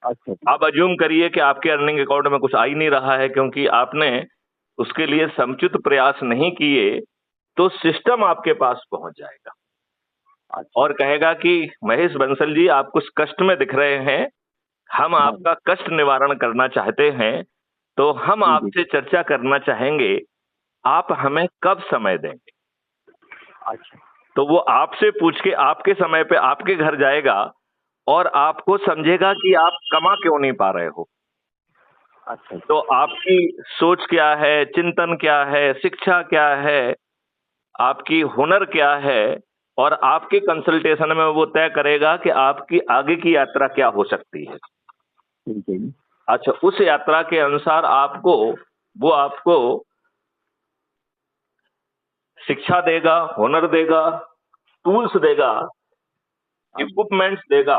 अच्छा अच्छा। आप अज्यूम करिए कि आपके अर्निंग अकाउंट में कुछ आ ही नहीं रहा है क्योंकि आपने उसके लिए समुचित प्रयास नहीं किए, तो सिस्टम आपके पास पहुंच जाएगा अच्छा। और कहेगा कि महेश बंसल जी, आप कुछ कष्ट में दिख रहे हैं, हम हाँ। आपका कष्ट निवारण करना चाहते हैं, तो हम जी जी। आपसे चर्चा करना चाहेंगे, आप हमें कब समय देंगे? अच्छा तो वो आपसे पूछ के आपके समय पे आपके घर जाएगा और आपको समझेगा कि आप कमा क्यों नहीं पा रहे हो। अच्छा तो अच्छा। आपकी सोच क्या है, चिंतन क्या है, शिक्षा क्या है, आपकी हुनर क्या है, और आपके कंसल्टेशन में वो तय करेगा कि आपकी आगे की यात्रा क्या हो सकती है। ठीक है जी। अच्छा, उस यात्रा के अनुसार वो आपको शिक्षा देगा, हुनर देगा, टूल्स देगा, हाँ जी। इक्विपमेंट्स देगा,